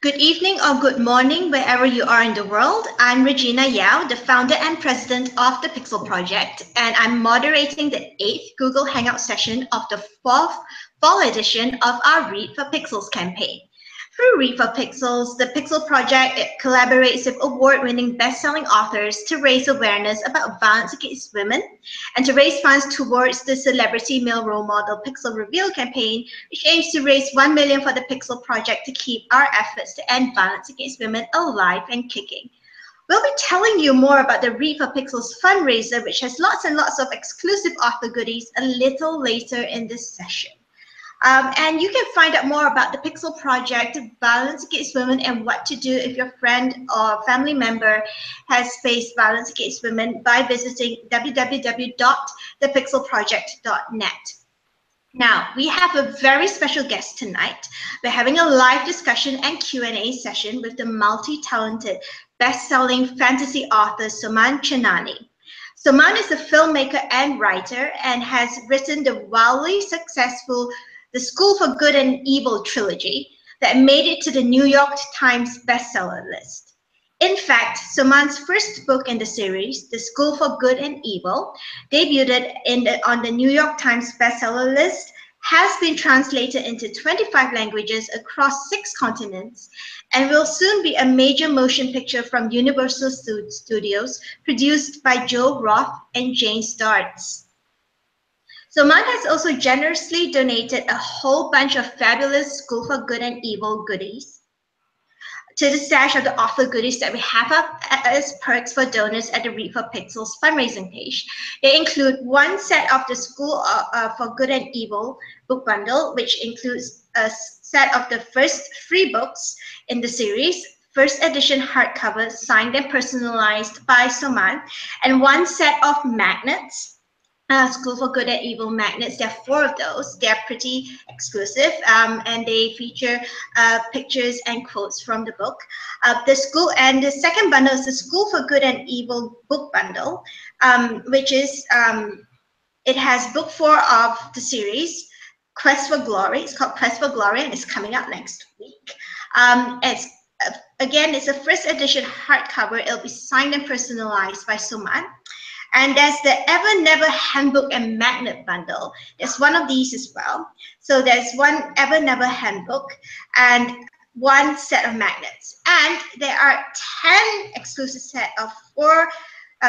Good evening or good morning, wherever you are in the world. I'm Regina Yao, the founder and president of the Pixel Project, and I'm moderating the 8th Google Hangout session of the 4th fall edition of our Read for Pixels campaign. Through Read for Pixels, the Pixel Project collaborates with award-winning best-selling authors to raise awareness about violence against women and to raise funds towards the Celebrity Male Role Model Pixel Reveal campaign, which aims to raise $1 million for the Pixel Project to keep our efforts to end violence against women alive and kicking. We'll be telling you more about the Read for Pixels fundraiser, which has lots and lots of exclusive author goodies a little later in this session. And you can find out more about the Pixel Project, violence against women, and what to do if your friend or family member has faced violence against women by visiting www.thepixelproject.net. Now, we have a very special guest tonight. We're having a live discussion and Q&A session with the multi-talented, best-selling fantasy author Soman Chainani. Soman is a filmmaker and writer and has written the wildly successful The School for Good and Evil trilogy that made it to the New York Times bestseller list. In fact, Soman's first book in the series, The School for Good and Evil, debuted on the New York Times bestseller list, has been translated into 25 languages across 6 continents, and will soon be a major motion picture from Universal Studios, produced by Joe Roth and Jane Startz. Soman has also generously donated a whole bunch of fabulous School for Good and Evil goodies to the stash of the author goodies that we have up as perks for donors at the Read for Pixels fundraising page. They include one set of the School for Good and Evil book bundle, which includes a set of the first 3 books in the series, first edition hardcover signed and personalized by Soman, and one set of magnets. School for Good and Evil magnets. There are 4 of those. They're pretty exclusive, and they feature pictures and quotes from the book. The second bundle is the School for Good and Evil book bundle, which is it has book 4 of the series, Quest for Glory. It's called Quest for Glory, and it's coming out next week. It's a first edition hardcover. It'll be signed and personalized by Soman. And there's the Ever Never Handbook and Magnet bundle. There's one of these as well. So there's one Ever Never Handbook and one set of magnets. And there are 10 exclusive set of 4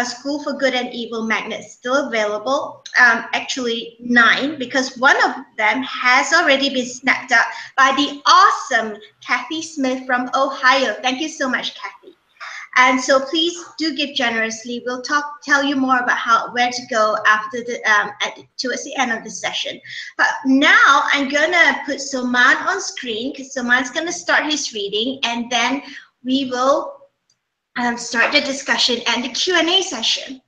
School for Good and Evil magnets still available. Actually 9, because one of them has already been snapped up by the awesome Kathy Smith from Ohio. Thank you so much, Kathy. And so please do give generously. We'll tell you more about where to go after towards the end of the session. But now I'm gonna put Soman on screen because Soman's gonna start his reading, and then we will start the discussion and the Q&A session.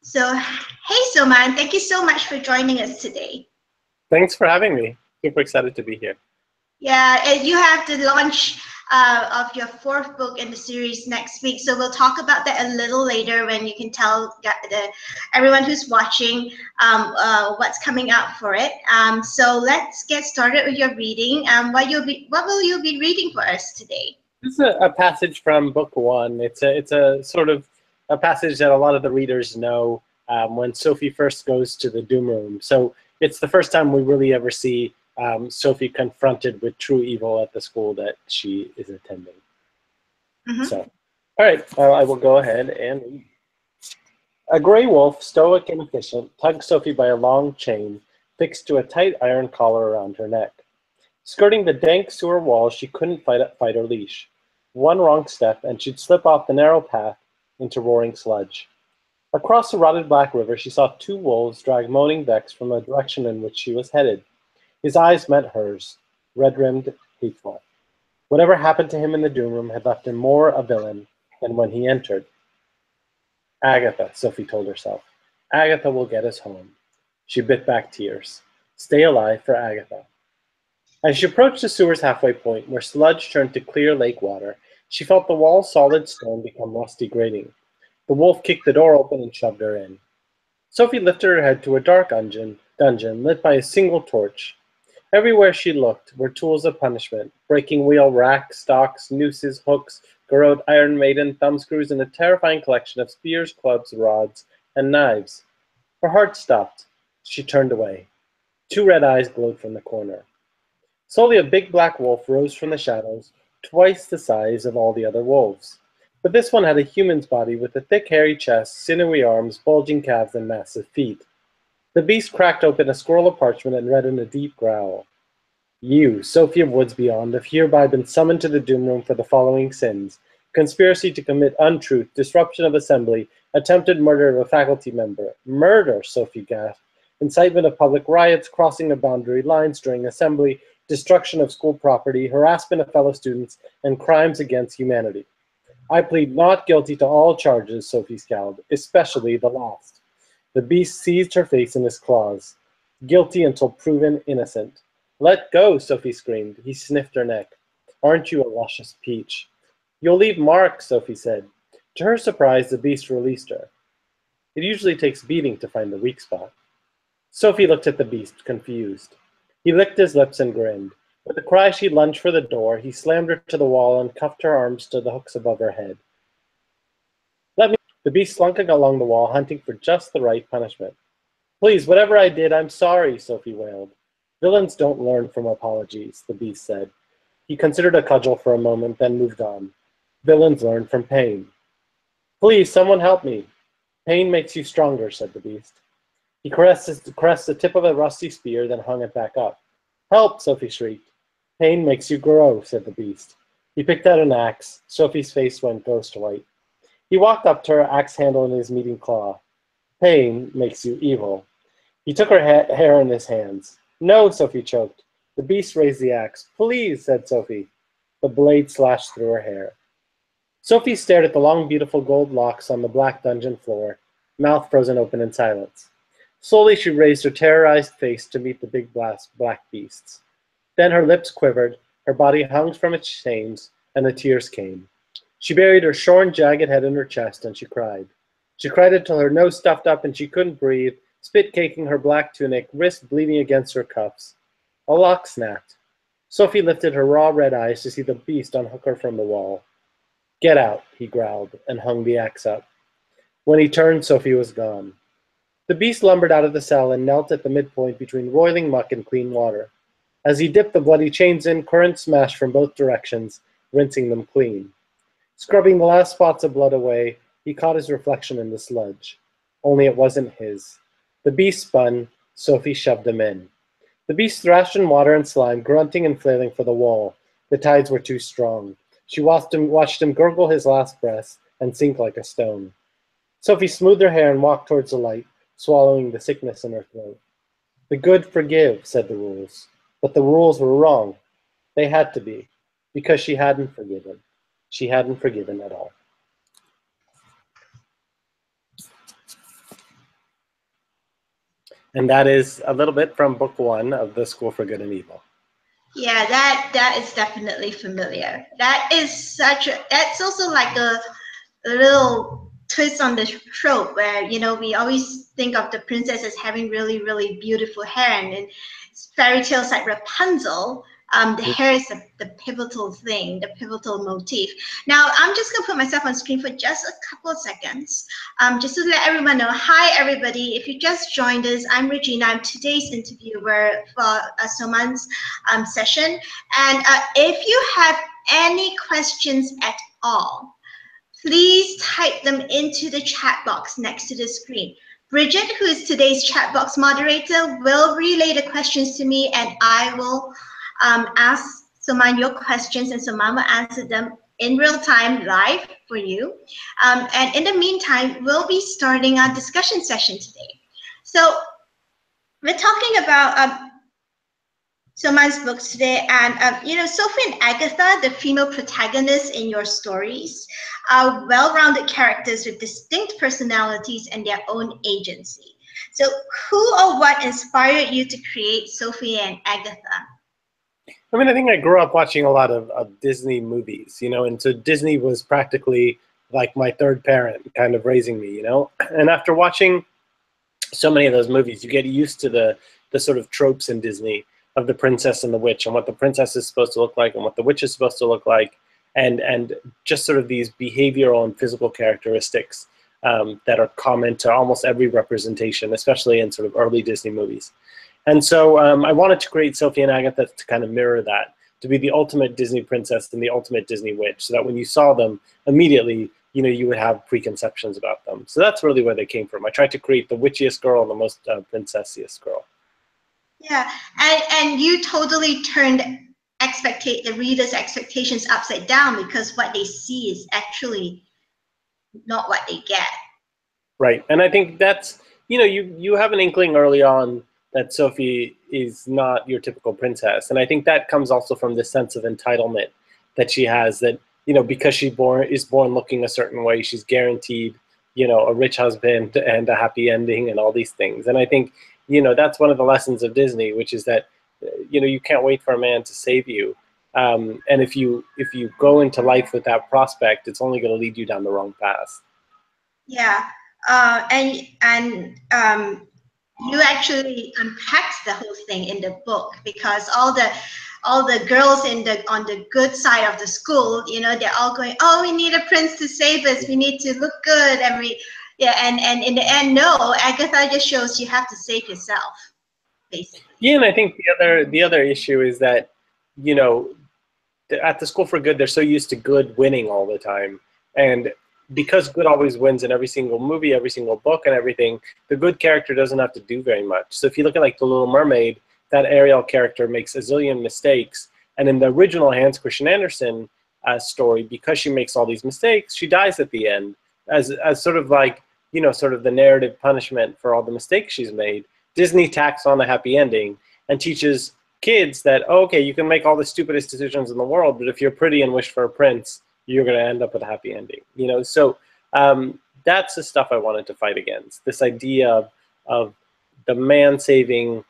So, hey Soman, thank you so much for joining us today. Thanks for having me. Super excited to be here. Yeah, and you have the launch of your 4th book in the series next week. So we'll talk about that a little later when you can tell everyone who's watching what's coming out for it. So let's get started with your reading. What will you be reading for us today? This is a passage from book 1. It's a sort of a passage that a lot of the readers know when Sophie first goes to the Doom Room. So it's the first time we really ever see Sophie confronted with true evil at the school that she is attending. Mm-hmm. So, all right, I will go ahead and read. A gray wolf, stoic and efficient, tugged Sophie by a long chain fixed to a tight iron collar around her neck. Skirting the dank sewer wall, she couldn't fight her leash. One wrong step, and she'd slip off the narrow path into roaring sludge. Across the rotted black river, she saw 2 wolves drag moaning Vex from the direction in which she was headed. His eyes met hers, red-rimmed, hateful. Whatever happened to him in the Doom Room had left him more a villain than when he entered. Agatha, Sophie told herself. Agatha will get us home. She bit back tears. Stay alive for Agatha. As she approached the sewer's halfway point, where sludge turned to clear lake water, she felt the wall's solid stone become rusty grating. The wolf kicked the door open and shoved her in. Sophie lifted her head to a dark dungeon lit by a single torch. Everywhere she looked were tools of punishment: breaking wheel, rack, stocks, nooses, hooks, garrote, iron maiden, thumbscrews, and a terrifying collection of spears, clubs, rods, and knives. Her heart stopped. She turned away. Two red eyes glowed from the corner. Slowly a big black wolf rose from the shadows, twice the size of all the other wolves. But this one had a human's body with a thick hairy chest, sinewy arms, bulging calves, and massive feet. The beast cracked open a scroll of parchment and read in a deep growl. You, Sophie of Woods Beyond, have hereby been summoned to the doom room for the following sins: conspiracy to commit untruth, disruption of assembly, attempted murder of a faculty member. Murder, Sophie gasped. Incitement of public riots, crossing of boundary lines during assembly, destruction of school property, harassment of fellow students, and crimes against humanity. I plead not guilty to all charges, Sophie scowled, especially the last. The beast seized her face in his claws. Guilty until proven innocent. Let go, Sophie screamed. He sniffed her neck. Aren't you a luscious peach? You'll leave marks, Sophie said. To her surprise, the beast released her. It usually takes beating to find the weak spot. Sophie looked at the beast, confused. He licked his lips and grinned. With a cry, she lunged for the door. He slammed her to the wall and cuffed her arms to the hooks above her head. The beast slunk along the wall, hunting for just the right punishment. Please, whatever I did, I'm sorry, Sophie wailed. Villains don't learn from apologies, the beast said. He considered a cudgel for a moment, then moved on. Villains learn from pain. Please, someone help me. Pain makes you stronger, said the beast. He caressed the tip of a rusty spear, then hung it back up. Help, Sophie shrieked. Pain makes you grow, said the beast. He picked out an axe. Sophie's face went ghost white. He walked up to her, axe handle in his meeting claw. Pain makes you evil. He took her hair in his hands. No, Sophie choked. The beast raised the axe. Please, said Sophie. The blade slashed through her hair. Sophie stared at the long, beautiful gold locks on the black dungeon floor, mouth frozen open in silence. Slowly she raised her terrorized face to meet the big black beast's. Then her lips quivered, her body hung from its chains, and the tears came. She buried her shorn, jagged head in her chest, and she cried. She cried until her nose stuffed up and she couldn't breathe, spit caking her black tunic, wrist bleeding against her cuffs. A lock snapped. Sophie lifted her raw red eyes to see the beast unhook her from the wall. Get out, he growled, and hung the axe up. When he turned, Sophie was gone. The beast lumbered out of the cell and knelt at the midpoint between roiling muck and clean water. As he dipped the bloody chains in, currents smashed from both directions, rinsing them clean. Scrubbing the last spots of blood away, he caught his reflection in the sludge. Only it wasn't his. The beast spun. Sophie shoved him in. The beast thrashed in water and slime, grunting and flailing for the wall. The tides were too strong. She watched him gurgle his last breath and sink like a stone. Sophie smoothed her hair and walked towards the light, swallowing the sickness in her throat. The good forgive, said the rules. But the rules were wrong. They had to be, because she hadn't forgiven. She hadn't forgiven at all. And that is a little bit from book 1 of The School for Good and Evil. Yeah, that is definitely familiar. That's also like a little twist on the trope where, we always think of the princess as having really, really beautiful hair, and in fairy tales like Rapunzel, the hair is the pivotal thing, the pivotal motif. Now, I'm just going to put myself on screen for just a couple of seconds, just to let everyone know. Hi, everybody. If you just joined us, I'm Regina. I'm today's interviewer for Soman's session. And if you have any questions at all, please type them into the chat box next to the screen. Bridget, who is today's chat box moderator, will relay the questions to me, and I will ask Soman your questions, and Soman will answer them in real time, live for you. And in the meantime, we'll be starting our discussion session today. So we're talking about Soman's books today, and Sophie and Agatha, the female protagonists in your stories, are well-rounded characters with distinct personalities and their own agency. So who or what inspired you to create Sophie and Agatha? I mean, I think I grew up watching a lot of Disney movies, and so Disney was practically like my third parent kind of raising me, And after watching so many of those movies, you get used to the sort of tropes in Disney. of the princess and the witch, and what the princess is supposed to look like and what the witch is supposed to look like, and just sort of these behavioral and physical characteristics that are common to almost every representation, especially in sort of early Disney movies. And so I wanted to create Sophie and Agatha to kind of mirror that, to be the ultimate Disney princess and the ultimate Disney witch, so that when you saw them immediately, you know, you would have preconceptions about them. So that's really where they came from. I tried to create the witchiest girl and the most princessiest girl. Yeah, and you totally turned the reader's expectations upside down, because what they see is actually not what they get. Right, and I think that's, you know, you have an inkling early on that Sophie is not your typical princess, and I think that comes also from this sense of entitlement that she has, that, you know, because she is born looking a certain way, she's guaranteed, you know, a rich husband and a happy ending and all these things. And I think, you know, that's one of the lessons of Disney, which is that, you know, you can't wait for a man to save you, and if you go into life with that prospect, it's only going to lead you down the wrong path. Yeah, and you actually unpacked the whole thing in the book, because all the girls on the good side of the school, you know, they're all going, oh, we need a prince to save us, we need to look good, and and in the end, no, Agatha just shows you have to save yourself, basically. Yeah, and I think the other issue is that, you know, at the School for Good, they're so used to good winning all the time, and because good always wins in every single movie, every single book, and everything, the good character doesn't have to do very much. So if you look at like The Little Mermaid, that Ariel character makes a zillion mistakes, and in the original Hans Christian Andersen story, because she makes all these mistakes, she dies at the end as sort of like, you know, sort of the narrative punishment for all the mistakes she's made. Disney tacks on a happy ending and teaches kids that, oh, okay, you can make all the stupidest decisions in the world, but if you're pretty and wish for a prince, you're going to end up with a happy ending, you know. So that's the stuff I wanted to fight against. This idea of the man-saving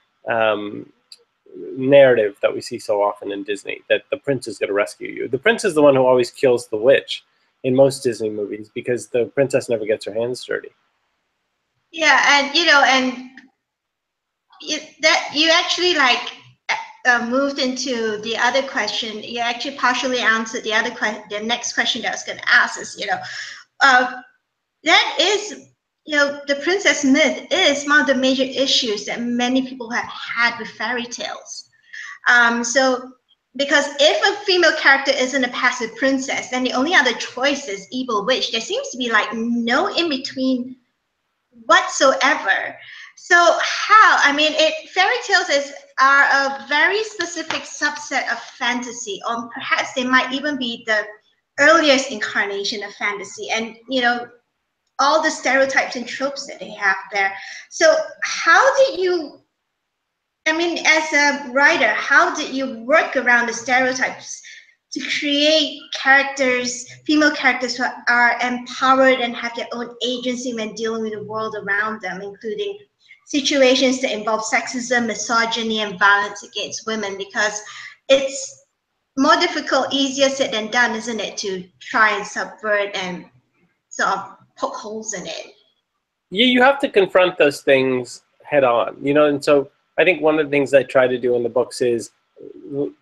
narrative that we see so often in Disney, that the prince is going to rescue you. The prince is the one who always kills the witch in most Disney movies, because the princess never gets her hands dirty. Yeah, and you know, and that you actually like moved into the other question. You actually partially answered the other question. The next question that I was going to ask is, you know, that is, you know, the princess myth is one of the major issues that many people have had with fairy tales. So, because if a female character isn't a passive princess, then the only other choice is evil witch. There seems to be like no in between whatsoever. So how? I mean, fairy tales are a very specific subset of fantasy, or perhaps they might even be the earliest incarnation of fantasy, and you know, all the stereotypes and tropes that they have there. So how did you, I mean, as a writer, how did you work around the stereotypes to create characters, female characters who are empowered and have their own agency when dealing with the world around them, including situations that involve sexism, misogyny, and violence against women? Because it's more difficult, easier said than done, isn't it, to try and subvert and sort of poke holes in it? Yeah, you have to confront those things head on, you know. And so I think one of the things I try to do in the books is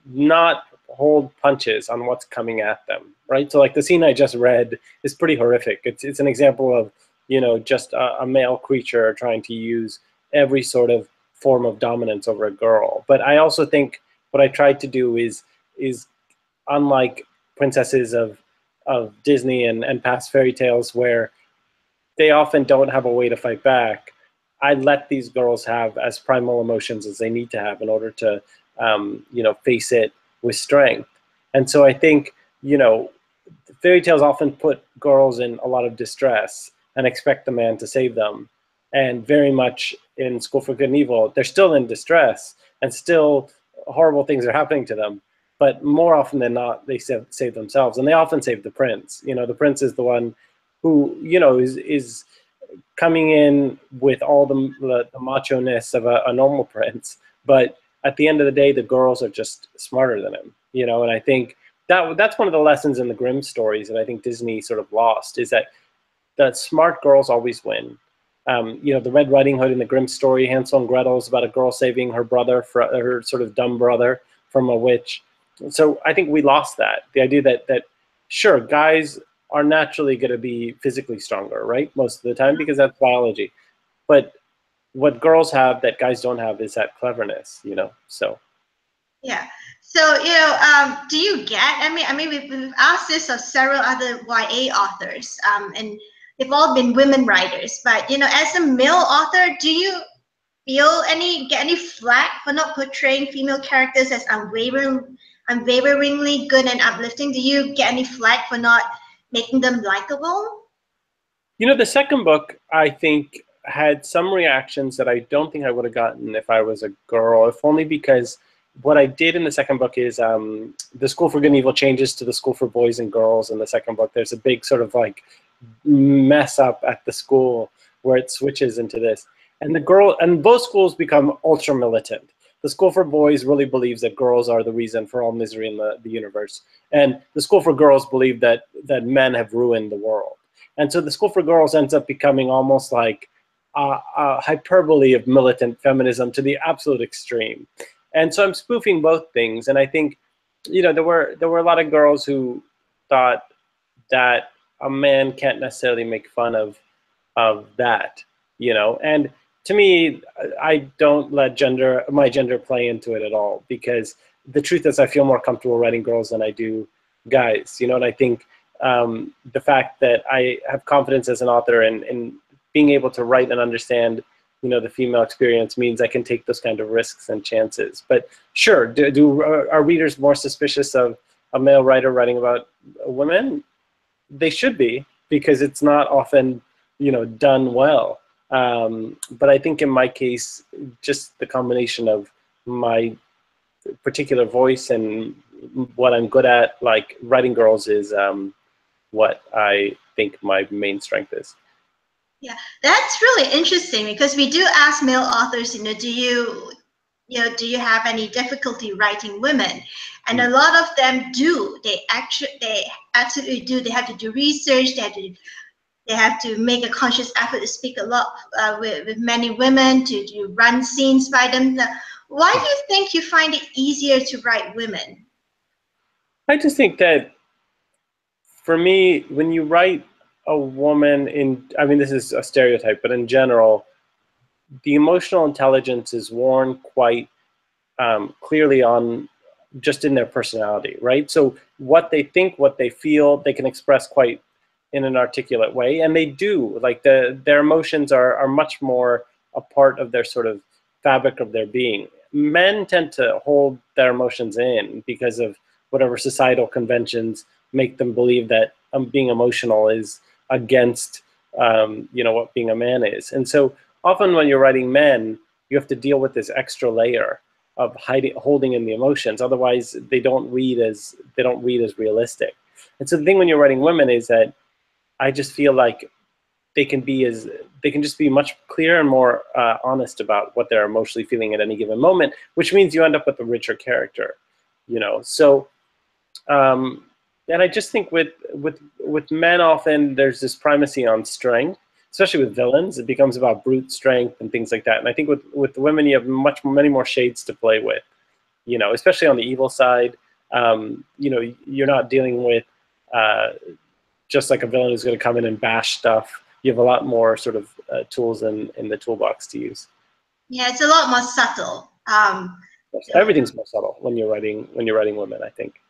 not hold punches on what's coming at them, right? So like the scene I just read is pretty horrific. It's an example of, you know, just a male creature trying to use every sort of form of dominance over a girl. But I also think what I tried to do is unlike princesses of Disney and past fairy tales, where they often don't have a way to fight back, I let these girls have as primal emotions as they need to have in order to, you know, face it with strength. And so I think, you know, fairy tales often put girls in a lot of distress and expect the man to save them. And very much in School for Good and Evil, they're still in distress and still horrible things are happening to them. But more often than not, they save themselves, and they often save the prince. You know, the prince is the one who, you know, is coming in with all the macho-ness of a normal prince, but at the end of the day, the girls are just smarter than him, you know. And I think that's one of the lessons in the Grimm stories that I think Disney sort of lost, is that the smart girls always win. You know, the Red Riding Hood and the Grimm story, Hansel and Gretel, is about a girl saving her brother, her sort of dumb brother, from a witch. So I think we lost that. The idea that sure, guys are naturally going to be physically stronger, right? Most of the time, because that's biology. But what girls have that guys don't have is that cleverness, you know, so. Yeah. So, do you get, we've asked this of several other YA authors, and they've all been women writers, but, as a male author, do you get any flack for not portraying female characters as unwaveringly good and uplifting? Do you get any flack for not making them likable? You know, the second book, I think, had some reactions that I don't think I would have gotten if I was a girl, if only because what I did in the second book is the School for Good and Evil changes to the School for Boys and Girls in the second book. There's a big sort of like mess up at the school where it switches into this. And both schools become ultra militant. The School for Boys really believes that girls are the reason for all misery in the universe. And the School for Girls believe that men have ruined the world. And so the School for Girls ends up becoming almost like a hyperbole of militant feminism to the absolute extreme. And so I'm spoofing both things. And I think, there were a lot of girls who thought that a man can't necessarily make fun of that, And to me, I don't let my gender play into it at all, because the truth is I feel more comfortable writing girls than I do guys, And I think the fact that I have confidence as an author in being able to write and understand, the female experience means I can take those kind of risks and chances. But sure, are readers more suspicious of a male writer writing about women? They should be, because it's not often, done well. But I think in my case, just the combination of my particular voice and what I'm good at, like writing girls, is what I think my main strength is. Yeah, that's really interesting, because we do ask male authors, do you have any difficulty writing women? And a lot of them do. They absolutely do. They have to do research. They have to make a conscious effort to speak a lot with many women, to run scenes by them. Why do you think you find it easier to write women? I just think that for me, when you write a woman this is a stereotype, but in general, the emotional intelligence is worn quite clearly on just in their personality, right? So what they think, what they feel, they can express quite in an articulate way, and they do. Like their emotions are much more a part of their sort of fabric of their being. Men tend to hold their emotions in because of whatever societal conventions make them believe that being emotional is against what being a man is. And so often when you're writing men, you have to deal with this extra layer of holding in the emotions. Otherwise, they don't read as realistic. And so the thing when you're writing women is that I just feel like they can just be much clearer and more honest about what they're emotionally feeling at any given moment, which means you end up with a richer character, So, and I just think with men, often there's this primacy on strength, especially with villains. It becomes about brute strength and things like that. And I think with women, you have many more shades to play with, especially on the evil side. You're not dealing with just like a villain who's going to come in and bash stuff. You have a lot more sort of tools in the toolbox to use. Yeah, it's a lot more subtle. Everything's more subtle when you're writing women, I think.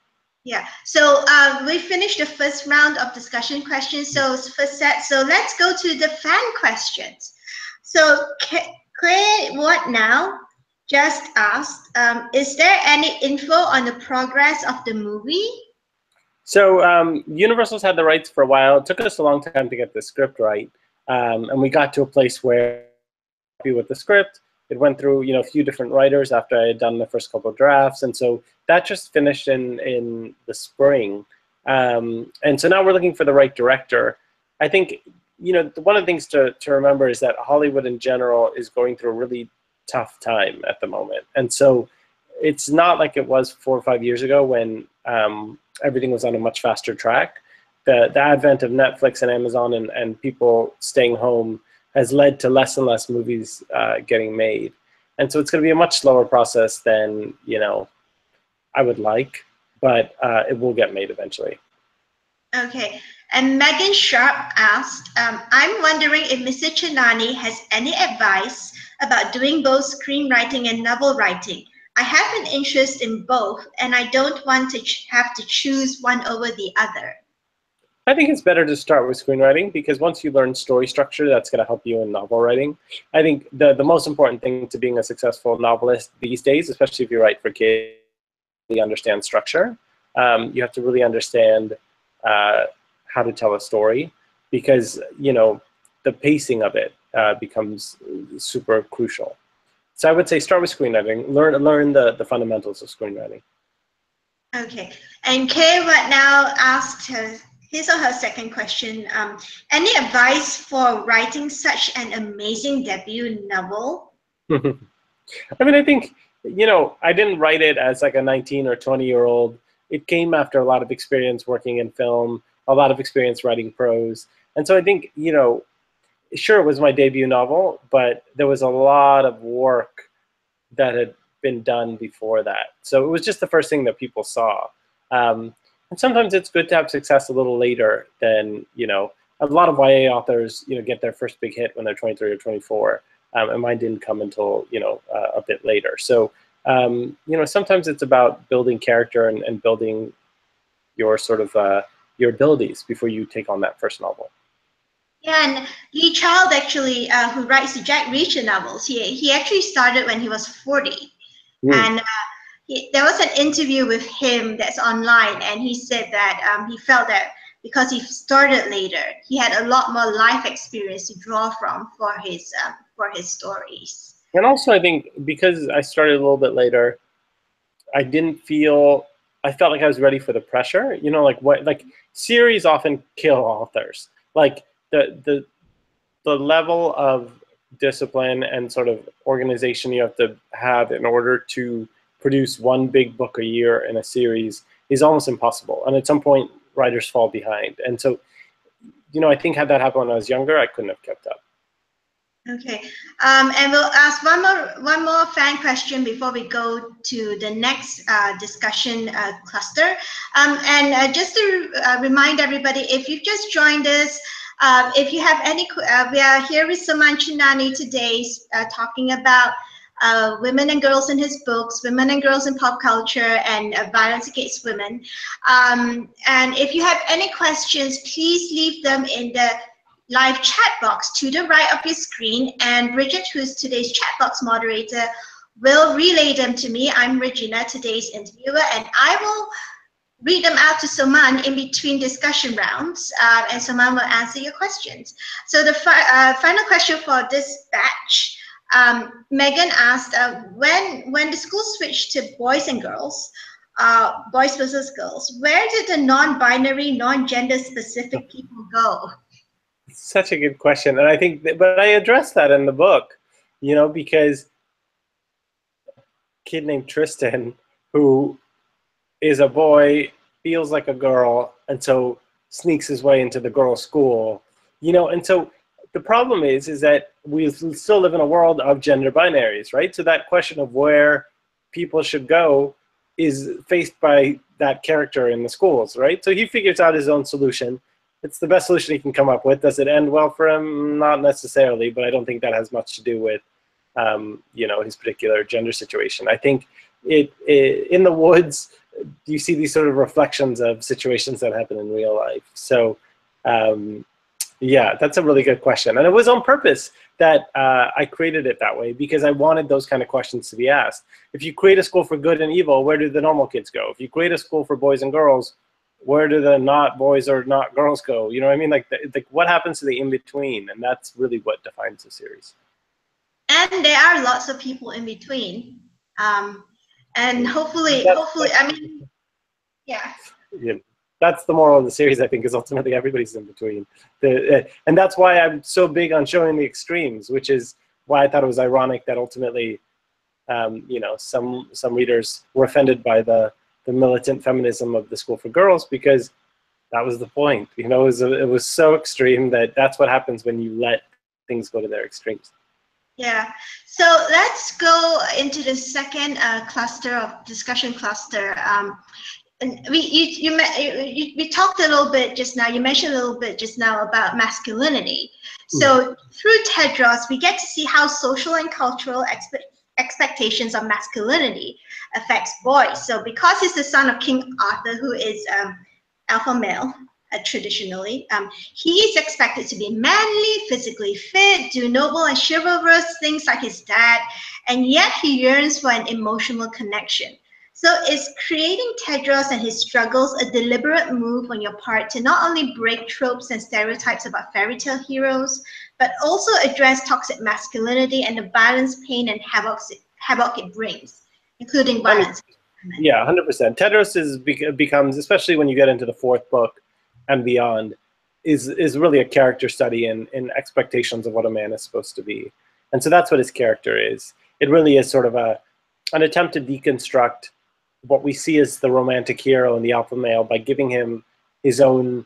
Yeah. So we finished the first round of discussion questions. So let's go to the fan questions. So Claire, what now? Just asked, is there any info on the progress of the movie? So Universal's had the rights for a while. It took us a long time to get the script right, and we got to a place where we were happy with the script. It went through a few different writers after I had done the first couple of drafts, and so that just finished in the spring. And so now we're looking for the right director. I think one of the things to remember is that Hollywood in general is going through a really tough time at the moment, and so it's not like it was 4 or 5 years ago when everything was on a much faster track. The advent of Netflix and Amazon and people staying home has led to less and less movies getting made. And so it's going to be a much slower process than, I would like, but it will get made eventually. Okay. And Megan Sharp asked, I'm wondering if Mr. Chainani has any advice about doing both screenwriting and novel writing. I have an interest in both, and I don't want to have to choose one over the other. I think it's better to start with screenwriting, because once you learn story structure, that's going to help you in novel writing. I think the most important thing to being a successful novelist these days, especially if you write for kids, you understand structure. You have to really understand how to tell a story, because the pacing of it becomes super crucial. So I would say start with screenwriting. Learn the fundamentals of screenwriting. Okay. And Kay right now asked his or her second question. Any advice for writing such an amazing debut novel? I mean, I think, I didn't write it as like a 19 or 20-year-old. It came after a lot of experience working in film, a lot of experience writing prose. And so I think, sure, it was my debut novel, but there was a lot of work that had been done before that. So it was just the first thing that people saw. And sometimes it's good to have success a little later than, a lot of YA authors, get their first big hit when they're 23 or 24. And mine didn't come until, a bit later. So, sometimes it's about building character and building your sort of, your abilities before you take on that first novel. Yeah, and Lee Child actually, who writes the Jack Reacher novels, he actually started when he was 40. And there was an interview with him that's online, and he said that he felt that because he started later, he had a lot more life experience to draw from for his stories. And also, I think because I started a little bit later, I felt like I was ready for the pressure. Like series often kill authors. Like the level of discipline and sort of organization you have to have in order to produce one big book a year in a series is almost impossible. And at some point, writers fall behind. And so, I think had that happened when I was younger, I couldn't have kept up. Okay, and we'll ask one more fan question before we go to the next discussion cluster. And just to remind everybody, if you've just joined us, if you have any, we are here with Soman Chainani today talking about women and girls in his books, women and girls in pop culture, and violence against women. And if you have any questions, please leave them in the live chat box to the right of your screen, and Bridget, who's today's chat box moderator, will relay them to me. I'm Regina, today's interviewer, and I will read them out to Soman in between discussion rounds, and Soman will answer your questions. So the final question for this batch, Megan asked, when the school switched to boys and girls, boys versus girls, where did the non-binary, non-gender specific people go? Such a good question. And I think, but I addressed that in the book, because a kid named Tristan, who is a boy, feels like a girl, and so sneaks his way into the girls' school, and so the problem is that we still live in a world of gender binaries, right? So that question of where people should go is faced by that character in the schools, right? So he figures out his own solution. It's the best solution he can come up with. Does it end well for him? Not necessarily, but I don't think that has much to do with, his particular gender situation. I think in the woods, you see these sort of reflections of situations that happen in real life. So, yeah, that's a really good question. And it was on purpose that I created it that way, because I wanted those kind of questions to be asked. If you create a school for good and evil, where do the normal kids go? If you create a school for boys and girls, where do the not boys or not girls go? You know what I mean? Like what happens to the in-between? And that's really what defines the series. And there are lots of people in between. And hopefully, I mean, yeah. Yeah. That's the moral of the series, I think, is ultimately everybody's in between. And that's why I'm so big on showing the extremes, which is why I thought it was ironic that ultimately, some readers were offended by the militant feminism of the School for Girls, because that was the point. It was so extreme that that's what happens when you let things go to their extremes. Yeah, so let's go into the second cluster of discussion cluster. And we talked a little bit just now. You mentioned a little bit just now about masculinity. So through Tedros, we get to see how social and cultural expectations of masculinity affects boys. So because he's the son of King Arthur, who is alpha male, traditionally, he is expected to be manly, physically fit, do noble and chivalrous things like his dad, and yet he yearns for an emotional connection. So is creating Tedros and his struggles a deliberate move on your part to not only break tropes and stereotypes about fairy tale heroes, but also address toxic masculinity and the violence, pain, and havoc it brings, including violence? Yeah, 100%. Tedros becomes, especially when you get into the fourth book and beyond, is really a character study in expectations of what a man is supposed to be. And so that's what his character is. It really is sort of an attempt to deconstruct what we see as the romantic hero and the alpha male by giving him his own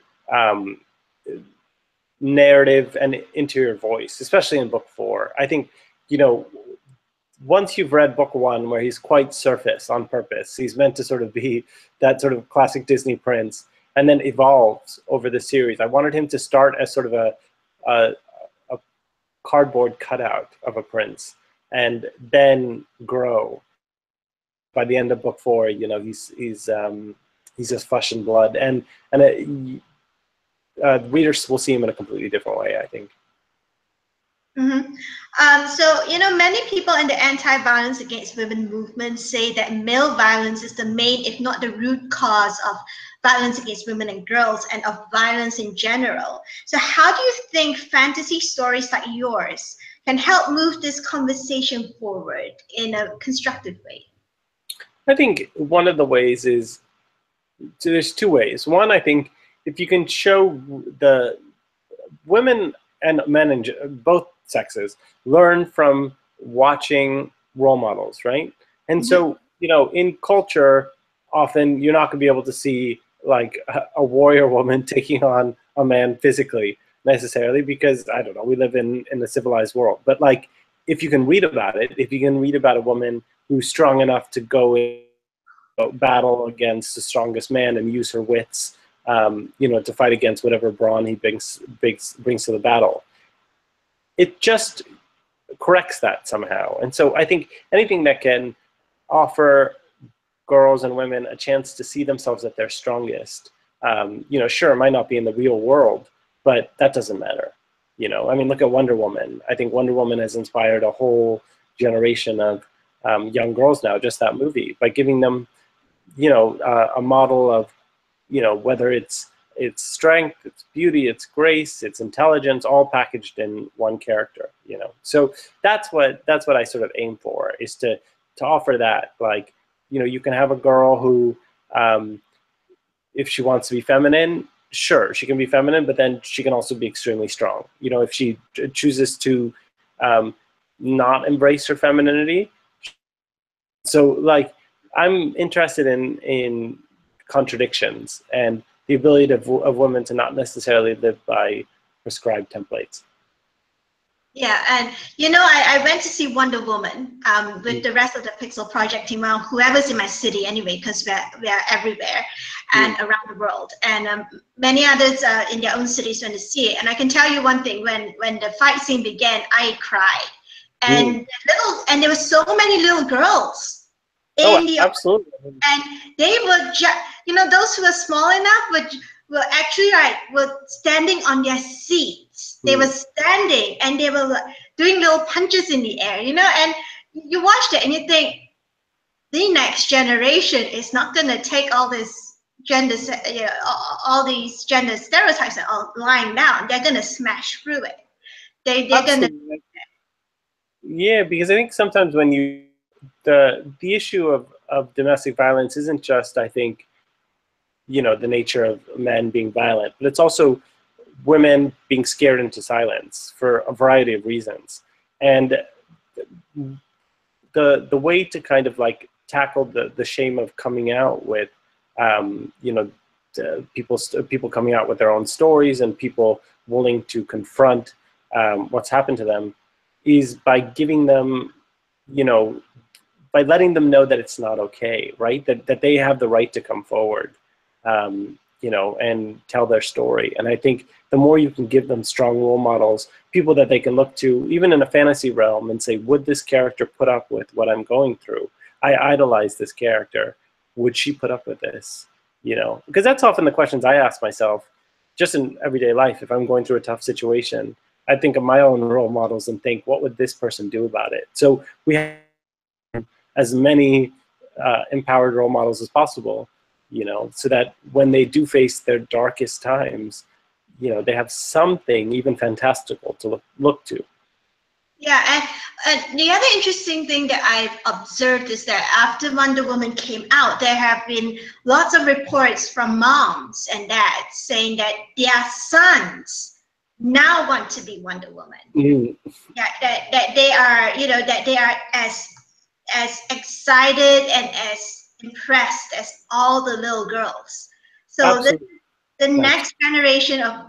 narrative and interior voice, especially in book 4. I think, once you've read book 1, where he's quite surface on purpose, he's meant to sort of be that sort of classic Disney prince, and then evolves over the series. I wanted him to start as sort of a cardboard cutout of a prince, and then grow. By the end of book 4, he's just flesh and blood, and readers will see him in a completely different way, I think. So, many people in the anti-violence against women movement say that male violence is the main, if not the root cause of violence against women and girls and of violence in general. So how do you think fantasy stories like yours can help move this conversation forward in a constructive way? I think one of the ways is, so there's two ways. One, I think if you can show the women and men in both sexes learn from watching role models, right? And so, in culture, often you're not going to be able to see like a warrior woman taking on a man physically necessarily, because I don't know, we live in a civilized world. But like, if you can read about it, if you can read about a woman who's strong enough to go in battle against the strongest man and use her wits, to fight against whatever brawn he brings to the battle, it just corrects that somehow. And so I think anything that can offer girls and women a chance to see themselves at their strongest, sure, it might not be in the real world, but that doesn't matter. I mean, look at Wonder Woman. I think Wonder Woman has inspired a whole generation of young girls now, just that movie, by giving them, a model of, whether it's strength, it's beauty, it's grace, it's intelligence, all packaged in one character. So that's what I sort of aim for, is to offer that. Like, you can have a girl who, if she wants to be feminine, sure, she can be feminine, but then she can also be extremely strong. If she chooses to not embrace her femininity. So like, I'm interested in contradictions and the ability of women to not necessarily live by prescribed templates. Yeah, and I went to see Wonder Woman with the rest of the Pixel Project team, well, whoever's in my city anyway, because we're everywhere and around the world, and many others in their own cities went to see it. And I can tell you one thing: when the fight scene began, I cried, and there were so many little girls in the absolutely, and they were those who were small enough were actually were standing on their seats. They were standing and they were doing little punches in the air, and you watched it and you think the next generation is not going to take all this all these gender stereotypes and all lying down. They're going to smash through it. They're going to. Yeah, because I think sometimes when the issue of domestic violence isn't just, I think, the nature of men being violent, but it's also women being scared into silence for a variety of reasons. And the way to kind of like tackle the shame of coming out with, people coming out with their own stories and people willing to confront what's happened to them, is by giving them, by letting them know that it's not okay, right? That they have the right to come forward, and tell their story. And I think the more you can give them strong role models, people that they can look to, even in a fantasy realm, and say, would this character put up with what I'm going through? I idolize this character. Would she put up with this? Because that's often the questions I ask myself, just in everyday life. If I'm going through a tough situation, I think of my own role models and think, what would this person do about it? So we have as many empowered role models as possible, so that when they do face their darkest times, they have something even fantastical to look to. Yeah, and the other interesting thing that I've observed is that after Wonder Woman came out, there have been lots of reports from moms and dads saying that their sons now want to be Wonder Woman. Mm. Yeah, that they are, that they are as excited and as impressed as all the little girls. So the next generation of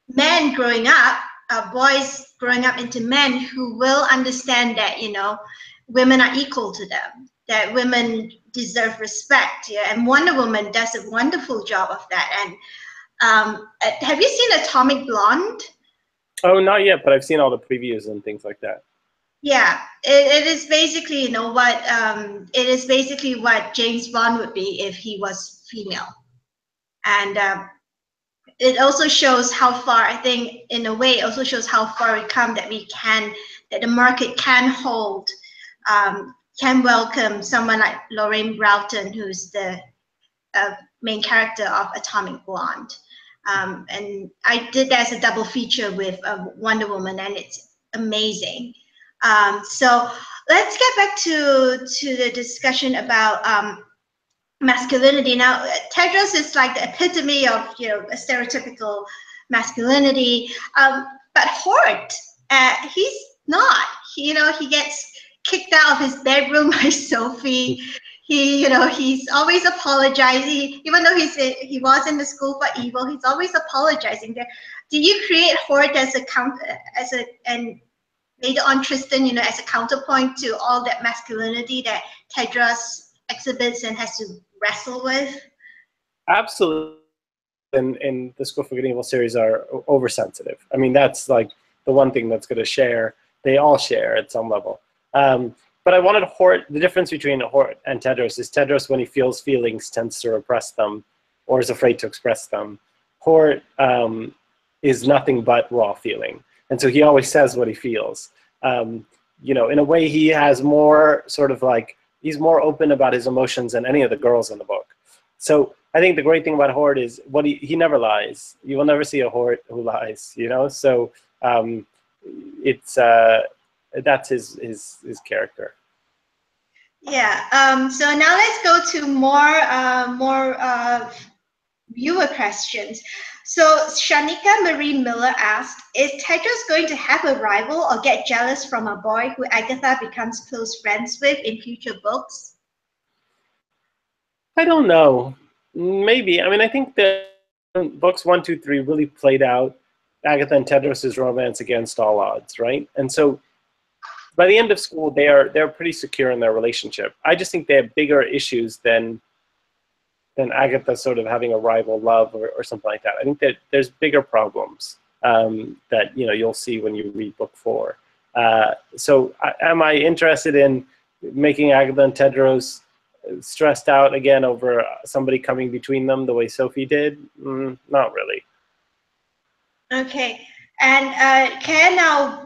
men growing up, boys growing up into men who will understand that, women are equal to them, that women deserve respect. Yeah, and Wonder Woman does a wonderful job of that. And have you seen Atomic Blonde? Oh, not yet, but I've seen all the previews and things like that. Yeah, it is basically, it is basically what James Bond would be if he was female. And it also shows how far, I think, in a way, it also shows how far we come, that that the market can hold, can welcome someone like Lorraine Broughton, who's the main character of Atomic Blonde. And I did that as a double feature with Wonder Woman, and it's amazing. So let's get back to the discussion about masculinity. Now, Tedros is like the epitome of a stereotypical masculinity, but Hort, he's not. He gets kicked out of his bedroom by Sophie. He's always apologizing, even though he was in the school for evil. He's always apologizing. Did you create Hort as and later on Tristan, as a counterpoint to all that masculinity that Tedros exhibits and has to wrestle with? Absolutely. And the School for Good and Evil series are oversensitive. I mean, that's like the one thing that's going to share. They all share at some level. But I wanted Hort, the difference between Hort and Tedros is Tedros, when he feels feelings, tends to repress them or is afraid to express them. Hort is nothing but raw feeling. And so he always says what he feels. In a way, he has more sort of like, he's more open about his emotions than any of the girls in the book. So I think the great thing about Hort is he never lies. You will never see a Hort who lies, So that's his character. Yeah. So now let's go to more viewer questions. So Shanika Marie Miller asked, is Tedros going to have a rival or get jealous from a boy who Agatha becomes close friends with in future books? I don't know. Maybe. I mean, I think that books 1, 2, 3 really played out Agatha and Tedros' romance against all odds, right? And so by the end of school, they're pretty secure in their relationship. I just think they have bigger issues than Agatha sort of having a rival love or something like that. I think that there's bigger problems that you'll see when you read book 4. So am I interested in making Agatha and Tedros stressed out again over somebody coming between them the way Sophie did? Not really. Okay. And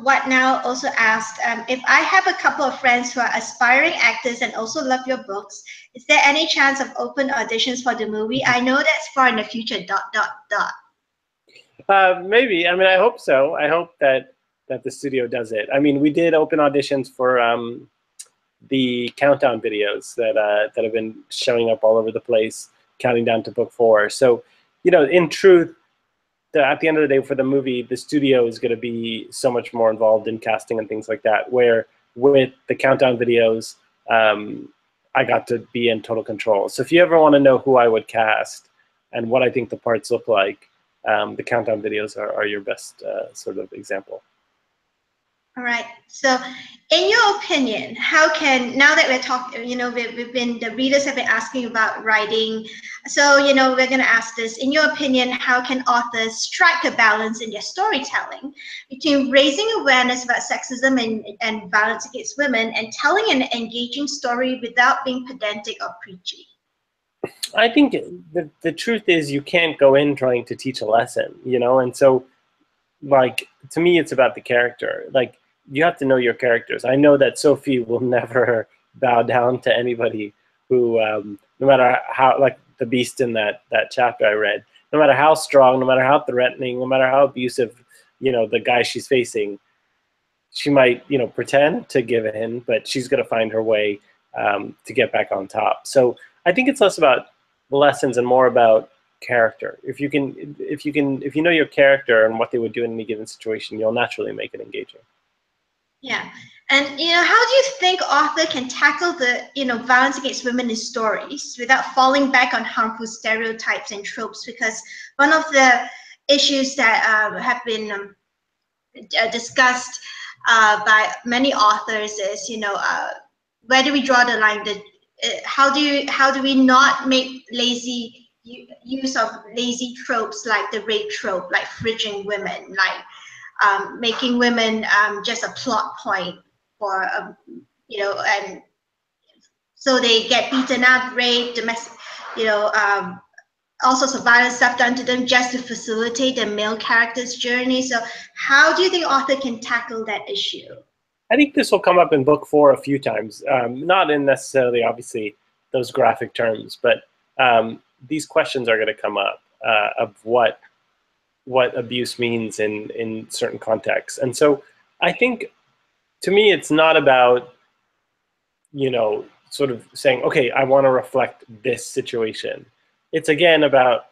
What Now also asked, if I have a couple of friends who are aspiring actors and also love your books, is there any chance of open auditions for the movie? I know that's far in the future, ... Maybe. I mean, I hope so. I hope that the studio does it. I mean, we did open auditions for the countdown videos that have been showing up all over the place, counting down to book 4. So, in truth, at the end of the day, for the movie, the studio is going to be so much more involved in casting and things like that, where with the countdown videos, I got to be in total control. So if you ever want to know who I would cast and what I think the parts look like, the countdown videos are your best sort of example. All right. So, in your opinion, how can, now that we're talking, the readers have been asking about writing. So, we're going to ask this. In your opinion, how can authors strike a balance in their storytelling between raising awareness about sexism and violence against women and telling an engaging story without being pedantic or preachy? I think the truth is you can't go in trying to teach a lesson, and so, like, to me, it's about the character. Like, you have to know your characters. I know that Sophie will never bow down to anybody who, no matter how, like the beast in that chapter I read, no matter how strong, no matter how threatening, no matter how abusive, the guy she's facing, she might, pretend to give in, but she's going to find her way to get back on top. So I think it's less about lessons and more about character. If you know your character and what they would do in any given situation, you'll naturally make it engaging. Yeah. And, how do you think author can tackle the, violence against women in stories without falling back on harmful stereotypes and tropes? Because one of the issues that have been discussed by many authors is, where do we draw the line? How do we not make lazy use of lazy tropes like the rape trope, like fridging women, like making women just a plot point for, and so they get beaten up, raped, domestic, all sorts of violent stuff done to them just to facilitate the male character's journey. So how do you think author can tackle that issue? I think this will come up in book 4 a few times, not in necessarily, obviously, those graphic terms, but these questions are going to come up of what abuse means in certain contexts. And so I think, to me, it's not about, sort of saying, okay, I want to reflect this situation. It's, again, about,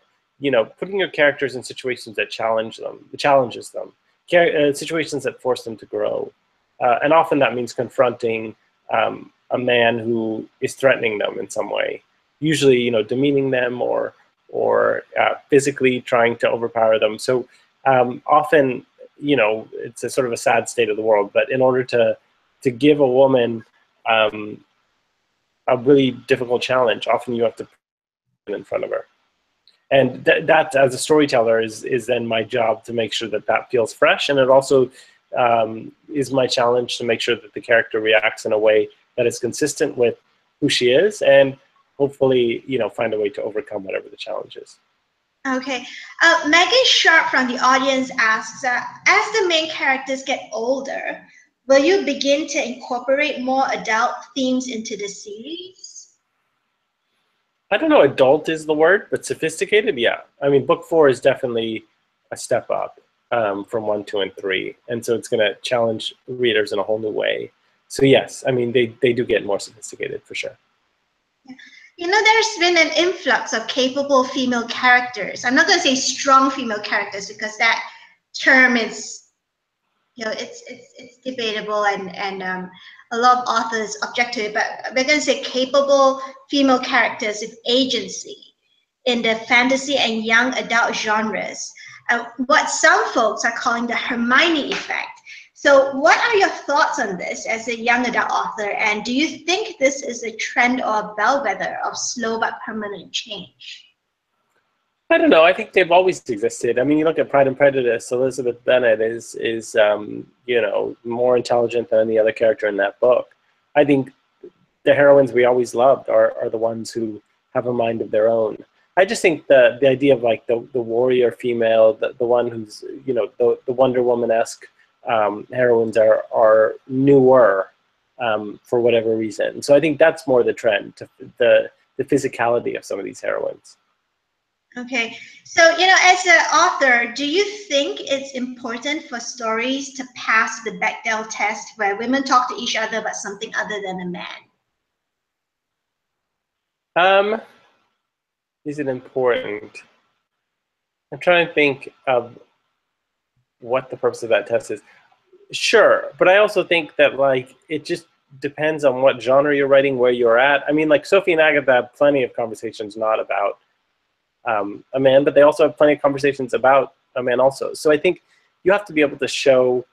putting your characters in situations that challenges them, situations that force them to grow. And often that means confronting a man who is threatening them in some way, usually, demeaning them or physically trying to overpower them. So often, it's a sort of a sad state of the world. But in order to give a woman a really difficult challenge, often you have to put it in front of her. And that, as a storyteller, is then my job to make sure that feels fresh. And it also is my challenge to make sure that the character reacts in a way that is consistent with who she is, and hopefully, find a way to overcome whatever the challenge is. Okay. Megan Sharp from the audience asks, as the main characters get older, will you begin to incorporate more adult themes into the series? I don't know, adult is the word, but sophisticated, yeah. I mean, book 4 is definitely a step up from 1, 2, and 3. And so it's going to challenge readers in a whole new way. So yes, I mean, they do get more sophisticated for sure. Yeah. There's been an influx of capable female characters. I'm not going to say strong female characters because that term is, it's debatable, and a lot of authors object to it. But we're going to say capable female characters with agency in the fantasy and young adult genres. What some folks are calling the Hermione effect. So what are your thoughts on this as a young adult author? And do you think this is a trend or a bellwether of slow but permanent change? I don't know. I think they've always existed. I mean, you look at Pride and Prejudice, Elizabeth Bennet is more intelligent than any other character in that book. I think the heroines we always loved are the ones who have a mind of their own. I just think the idea of like the warrior female, the one who's, the Wonder Woman-esque heroines are newer for whatever reason. So I think that's more the trend, the physicality of some of these heroines. Okay, so as an author, do you think it's important for stories to pass the Bechdel test where women talk to each other about something other than a man? Is it important? I'm trying to think of what the purpose of that test is. Sure, but I also think that like it just depends on what genre you're writing, where you're at. I mean, like Sophie and Agatha have plenty of conversations not about a man, but they also have plenty of conversations about a man also. So I think you have to be able to show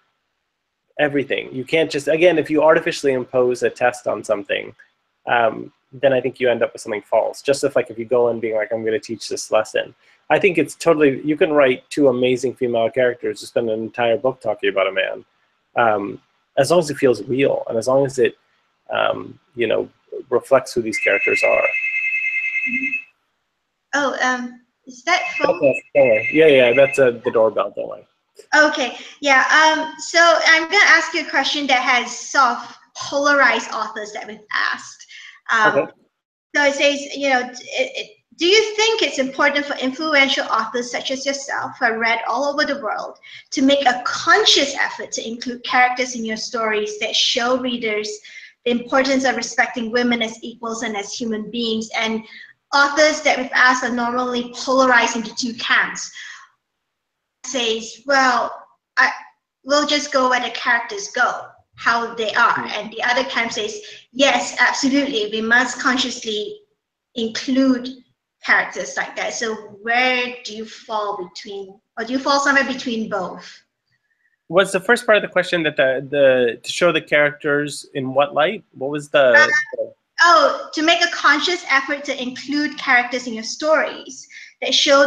everything. You can't just, again, if you artificially impose a test on something, then I think you end up with something false. Just if you go in being like, I'm going to teach this lesson. I think it's totally, you can write two amazing female characters to spend an entire book talking about a man, as long as it feels real and as long as it, you know, reflects who these characters are. Oh, is that phone? Yeah, that's the doorbell. Don't worry. Okay, yeah. So I'm going to ask you a question that has sort of polarized authors that we've asked. Okay. So it says, you know, do you think it's important for influential authors such as yourself, who are read all over the world, to make a conscious effort to include characters in your stories that show readers the importance of respecting women as equals and as human beings? And authors that we've asked are normally polarized into two camps. Says, well, we'll just go where the characters go, how they are. And the other camp says, yes, absolutely, we must consciously include characters like that. So where do you fall between, or do you fall somewhere between both? Was the first part of the question that to show the characters in what light? What was the Oh, to make a conscious effort to include characters in your stories that show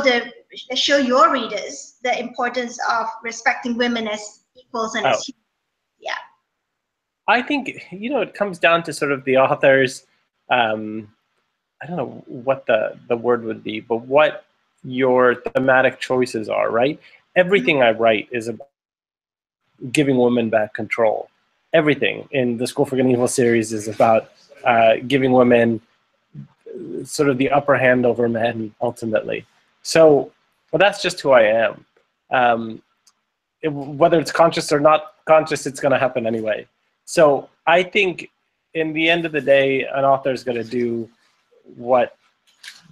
your readers the importance of respecting women as equals and as humans. Yeah. I think, you know, it comes down to sort of the author's, I don't know what the word would be, but what your thematic choices are, right? Everything I write is about giving women back control. Everything in the School for Good and Evil series is about giving women sort of the upper hand over men, ultimately. So, well, that's just who I am. Whether it's conscious or not conscious, it's going to happen anyway. So I think in the end of the day, an author is going to do what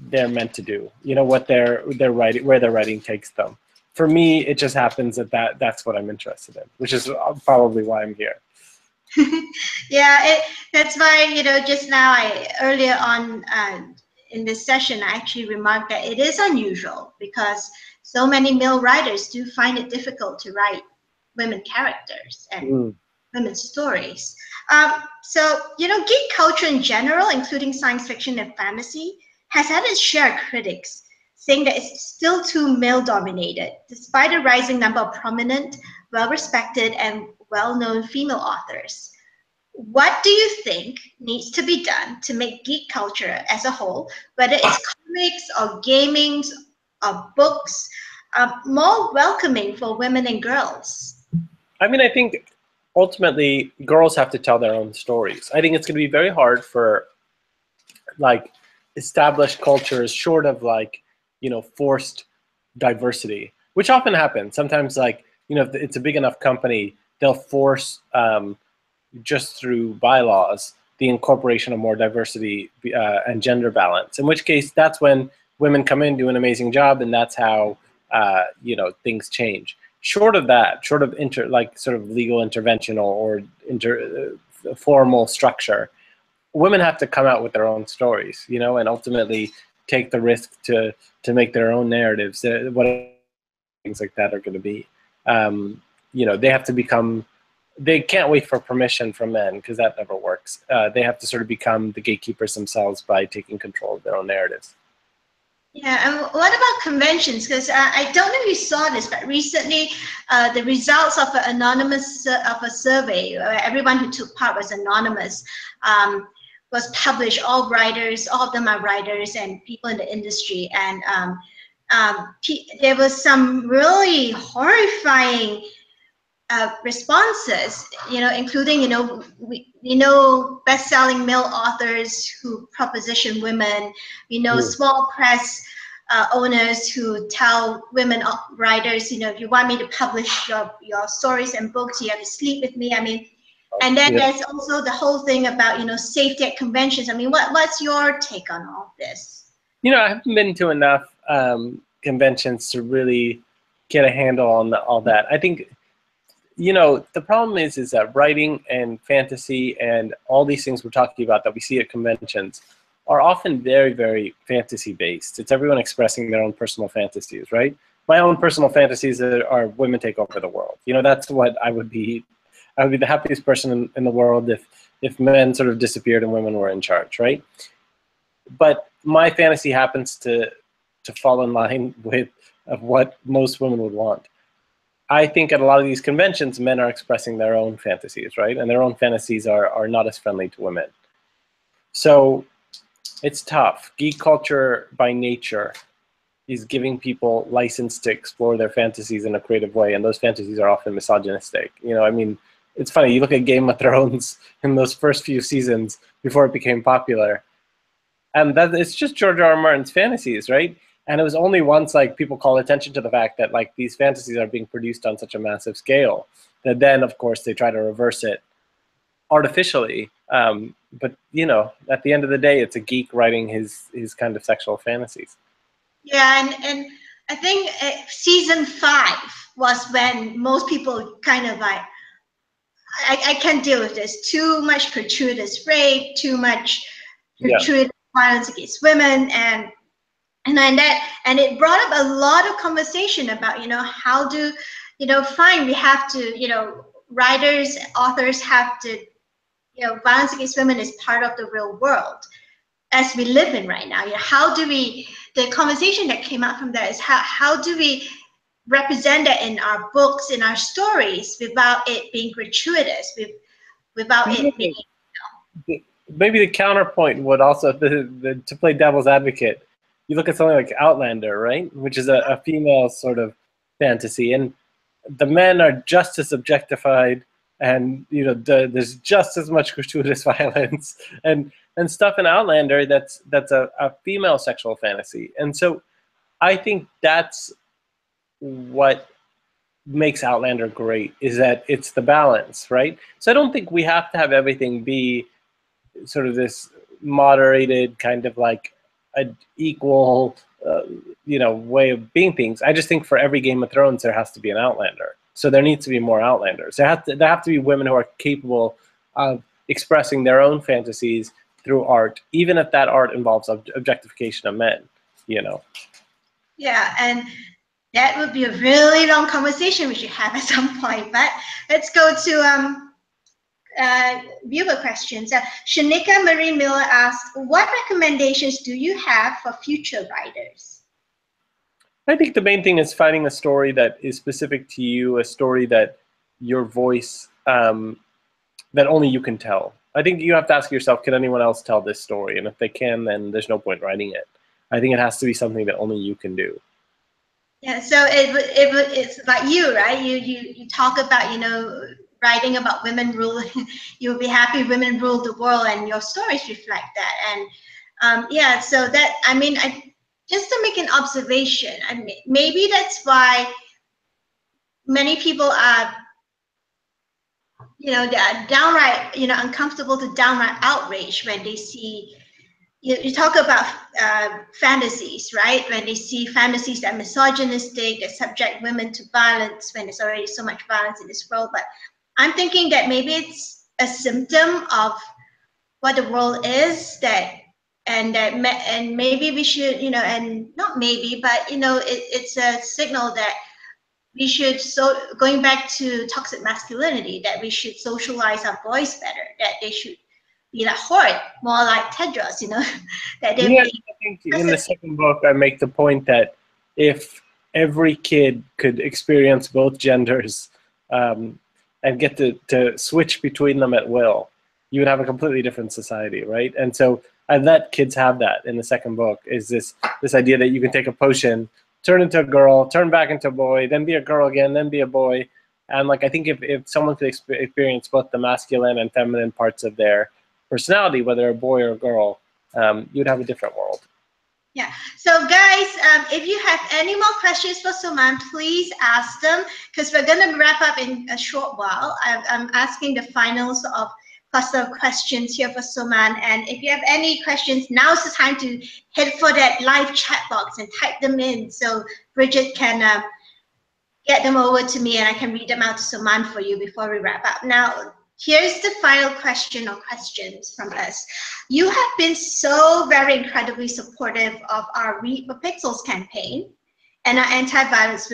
they're meant to do. You know, what they're writing, where their writing takes them. For me, it just happens that's what I'm interested in, which is probably why I'm here. Yeah, that's why, you know, just now earlier on in this session, I actually remarked that it is unusual because so many male writers do find it difficult to write women characters and women's stories. So, you know, geek culture in general, including science fiction and fantasy, has had its share of critics saying that it's still too male-dominated, despite a rising number of prominent, well-respected, and well-known female authors. What do you think needs to be done to make geek culture as a whole, whether it's comics or gaming or books, more welcoming for women and girls? I mean, I think ultimately girls have to tell their own stories. I think it's going to be very hard for like established cultures, short of like, you know, forced diversity, which often happens. Sometimes, like, you know, if it's a big enough company, they'll force just through bylaws the incorporation of more diversity and gender balance, in which case that's when women come in, do an amazing job, and that's how you know, things change. Short of that, short of like sort of legal intervention or formal structure, women have to come out with their own stories, you know, and ultimately take the risk to make their own narratives. What things like that are going to be, you know, they have to become. They can't wait for permission from men, because that never works. They have to sort of become the gatekeepers themselves by taking control of their own narratives. Yeah, and what about conventions? Because I don't know if you saw this, but recently the results of a survey where everyone who took part was anonymous, was published. All writers, all of them are writers and people in the industry, and there was some really horrifying responses, you know, including, you know, we know best-selling male authors who proposition women, you know, small press owners who tell women writers, you know, if you want me to publish your stories and books, you have to sleep with me. I mean, and then there's also the whole thing about, you know, safety at conventions. I mean, what's your take on all this? You know, I haven't been to enough conventions to really get a handle on all that. I think, you know, the problem is that writing and fantasy and all these things we're talking about that we see at conventions are often very, very fantasy based. It's everyone expressing their own personal fantasies, right? My own personal fantasies are women take over the world. You know, that's what I would be I would be the happiest person in the world if men sort of disappeared and women were in charge, right? But my fantasy happens to fall in line with of what most women would want. I think at a lot of these conventions, men are expressing their own fantasies, right? And their own fantasies are not as friendly to women. So it's tough. Geek culture by nature is giving people license to explore their fantasies in a creative way, and those fantasies are often misogynistic. You know, I mean, it's funny, you look at Game of Thrones in those first few seasons before it became popular, and that it's just George R. R. Martin's fantasies, right? And it was only once like people call attention to the fact that like these fantasies are being produced on such a massive scale that then, of course, they try to reverse it artificially. But you know, at the end of the day, it's a geek writing his kind of sexual fantasies. Yeah, and I think season 5 was when most people kind of like, I can't deal with this. Too much gratuitous rape, too much gratuitous violence against women, and it brought up a lot of conversation about, you know, how do, you know, fine, we have to, you know, writers, authors have to, you know, violence against women is part of the real world as we live in right now. You know, how do we, the conversation that came out from that is how do we represent that in our books, in our stories, without it being gratuitous, without it being, maybe the counterpoint would also to play devil's advocate. You look at something like Outlander, right, which is a female sort of fantasy, and the men are just as objectified, and you know there's just as much gratuitous violence and stuff in Outlander that's a female sexual fantasy, and so I think that's what makes Outlander great, is that it's the balance, right? So I don't think we have to have everything be sort of this moderated kind of like an equal you know, way of being things. I just think for every Game of Thrones there has to be an Outlander, so there needs to be more Outlanders. There have to be women who are capable of expressing their own fantasies through art, even if that art involves objectification of men, you know. Yeah, and that would be a really long conversation we should have at some point, but let's go to viewer questions. Shanika Marie Miller asked, what recommendations do you have for future writers? I think the main thing is finding a story that is specific to you, a story that your voice, that only you can tell. I think you have to ask yourself, can anyone else tell this story? And if they can, then there's no point writing it. I think it has to be something that only you can do. Yeah, so it's like you, right? You talk about, you know, writing about women rule. You'll be happy women rule the world, and your stories reflect that. And yeah, so that, I mean, just to make an observation, I mean, maybe that's why many people are, you know, they're downright, you know, uncomfortable to downright outrage when they see, you talk about fantasies, right? When they see fantasies that are misogynistic, that subject women to violence, when there's already so much violence in this world. But I'm thinking that maybe it's a symptom of what the world is, and maybe we should, you know, and not maybe, but, you know, it's a signal that we should, so going back to toxic masculinity, that we should socialize our boys better, that they should be like Horde, more like Tedros, you know, that they Yeah, I think in the second book I make the point that if every kid could experience both genders and get to switch between them at will, you would have a completely different society, right? And so I let kids have that in the second book, is this idea that you can take a potion, turn into a girl, turn back into a boy, then be a girl again, then be a boy. And like, I think if someone could experience both the masculine and feminine parts of their personality, whether a boy or a girl, you'd have a different world. Yeah. So guys, if you have any more questions for Soman, please ask them, because we're going to wrap up in a short while. I'm asking the finals of cluster of questions here for Soman, and if you have any questions, now's the time to head for that live chat box and type them in, so Bridget can get them over to me and I can read them out to Soman for you before we wrap up. Now, here's the final question or questions from us. You have been so very incredibly supportive of our Read for Pixels campaign, and our anti-violence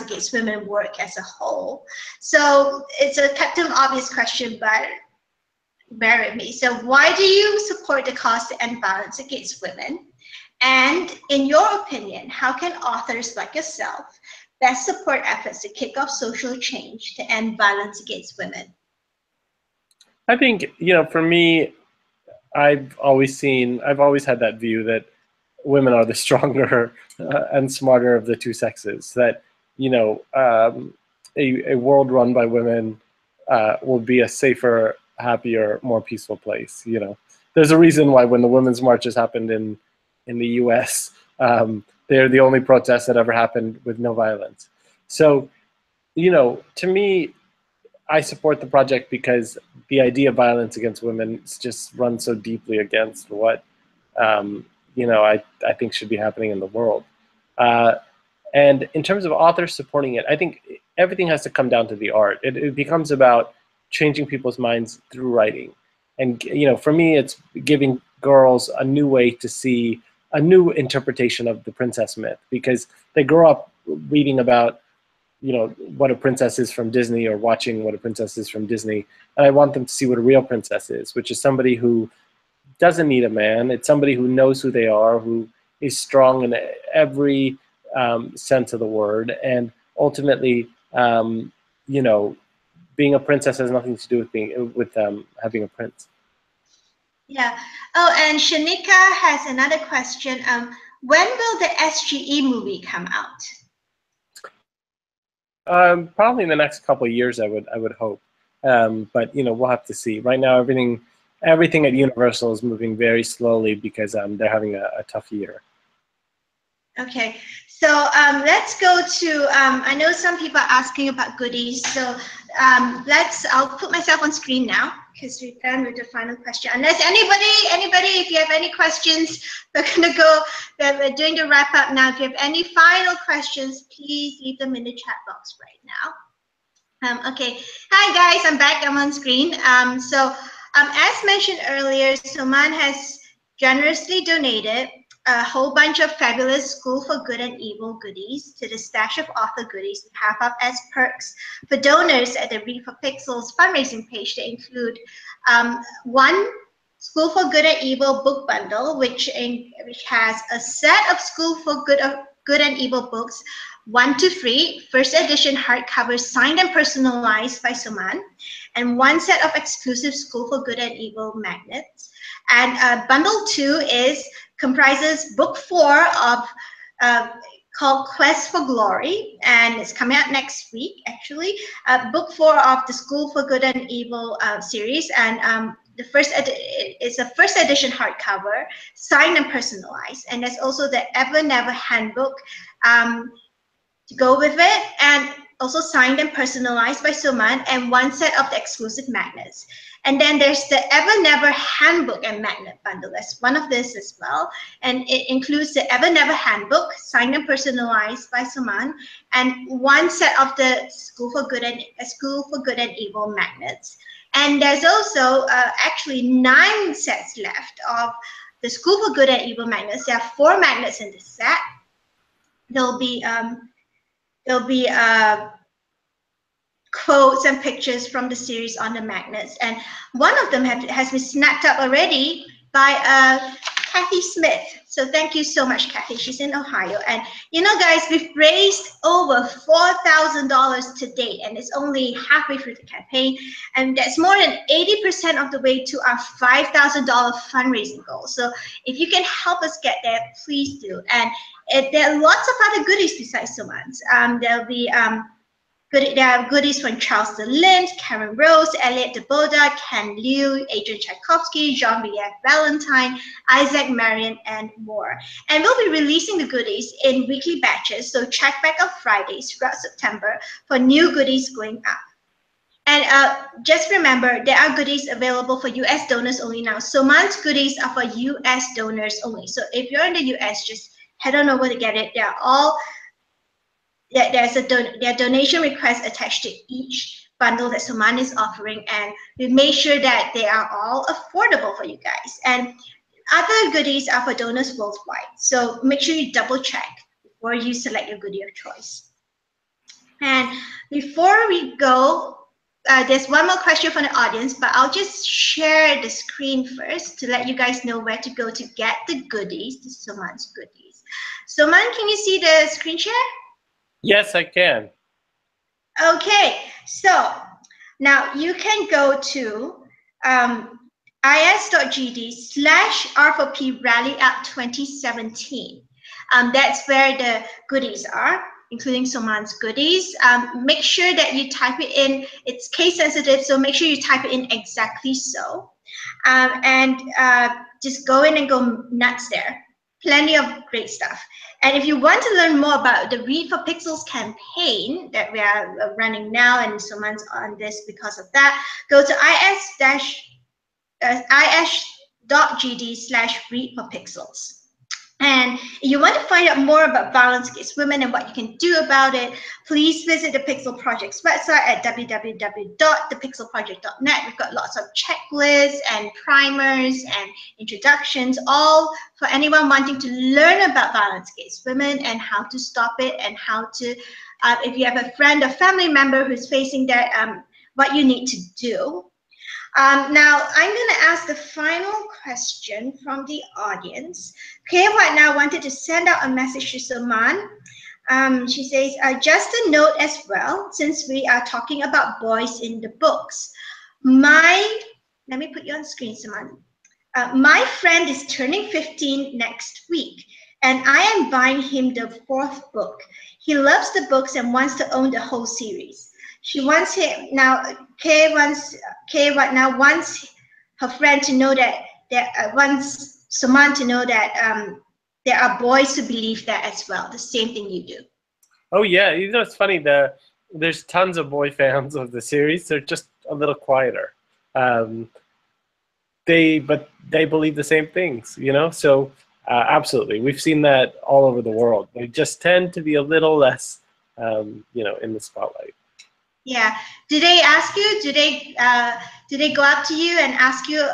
against women work as a whole. So it's a Captain Obvious question, but bear with me. So why do you support the cause to end violence against women? And in your opinion, how can authors like yourself best support efforts to kick off social change to end violence against women? I think, you know, for me, I've always had that view that women are the stronger and smarter of the two sexes. That, you know, a world run by women will be a safer, happier, more peaceful place. You know, there's a reason why when the women's marches happened in the U.S., they're the only protests that ever happened with no violence. So, you know, to me, I support the project because the idea of violence against women just runs so deeply against what you know, I think should be happening in the world. And in terms of authors supporting it, I think everything has to come down to the art. It becomes about changing people's minds through writing. And, you know, for me, it's giving girls a new way to see a new interpretation of the princess myth, because they grow up reading about, you know, what a princess is from Disney or watching what a princess is from Disney. And I want them to see what a real princess is, which is somebody who doesn't need a man. It's somebody who knows who they are, who is strong in every sense of the word. And ultimately, you know, being a princess has nothing to do with having a prince. Yeah. Oh, and Shanika has another question. When will the SGE movie come out? Probably in the next couple of years, I would hope. But you know, we'll have to see. Right now, everything at Universal is moving very slowly because they're having a tough year. Okay, so let's go to, I know some people are asking about goodies, so I'll put myself on screen now because we're done with the final question. Unless anybody, if you have any questions, we're doing the wrap up now. If you have any final questions, please leave them in the chat box right now. Okay, hi guys, I'm back, I'm on screen. As mentioned earlier, Soman has generously donated a whole bunch of fabulous School for Good and Evil goodies to the stash of author goodies we have up as perks for donors at the Read for Pixels fundraising page. They include one School for Good and Evil book bundle, which has a set of School for Good and Evil books, 1 to 3, first edition hardcovers signed and personalized by Soman, and one set of exclusive School for Good and Evil magnets. And bundle 2 comprises book 4 of called Quest for Glory, and it's coming out next week actually. Book 4 of the School for Good and Evil series, and the it's a first edition hardcover, signed and personalized, and there's also the Ever Never handbook to go with it, and also signed and personalized by Soman, and one set of the exclusive magnets. And then there's the Ever Never handbook and magnet bundle. That's one of this as well, and it includes the Ever Never handbook, signed and personalized by Soman, and one set of the School for Good and Evil magnets. And there's also actually 9 sets left of the School for Good and Evil magnets. There are 4 magnets in this set. There'll be quotes and pictures from the series on the magnets, and one of them has been snapped up already by Kathy Smith. So thank you so much, Kathy. She's in Ohio, and you know, guys, we've raised over $4,000 to date, and it's only halfway through the campaign, and that's more than 80% of the way to our $5,000 fundraising goal. So if you can help us get there, please do. And there are lots of other goodies besides Soman's. There'll be there are goodies from Charles DeLint, Karen Rose, Elliot DeBoda, Ken Liu, Adrian Tchaikovsky, Jean-Pierre Valentine, Isaac Marion, and more. And we'll be releasing the goodies in weekly batches, so check back on Fridays throughout September for new goodies going up. And just remember, there are goodies available for US donors only now. Soman's goodies are for US donors only. So if you're in the US, just head on over to get it. They're all there are donation requests attached to each bundle that Soman is offering, and we made sure that they are all affordable for you guys. And other goodies are for donors worldwide, so make sure you double check before you select your goodie of choice. And before we go, there's one more question from the audience, but I'll just share the screen first to let you guys know where to go to get the goodies, the Soman's goodies. Soman, can you see the screen share? Yes, I can. Okay, so now you can go to is.gd/R4P Rally App 2017. That's where the goodies are, including Soman's goodies. Make sure that you type it in. It's case sensitive, so make sure you type it in exactly so. And just go in and go nuts there. Plenty of great stuff. And if you want to learn more about the Read for Pixels campaign that we are running now, and Soman's on this because of that, go to is.gd/read4pixels. And if you want to find out more about violence against women and what you can do about it, please visit the Pixel Project's website at www.thepixelproject.net. We've got lots of checklists and primers and introductions, all for anyone wanting to learn about violence against women and how to stop it, and how to, if you have a friend or family member who's facing that, what you need to do. Now, I'm going to ask the final question from the audience. Okay, right now, I wanted to send out a message to Soman. She says, just a note as well, since we are talking about boys in the books. Let me put you on screen, Soman. My friend is turning 15 next week, and I am buying him the 4th book. He loves the books and wants to own the whole series. She wants him now. Kay wants her friend to know that wants Soman to know that there are boys who believe that as well, the same thing you do. Oh yeah, you know it's funny. There's tons of boy fans of the series. They're just a little quieter. They believe the same things, you know. So absolutely, we've seen that all over the world. They just tend to be a little less, you know, in the spotlight. Yeah. Do they ask you? Do they go up to you and ask you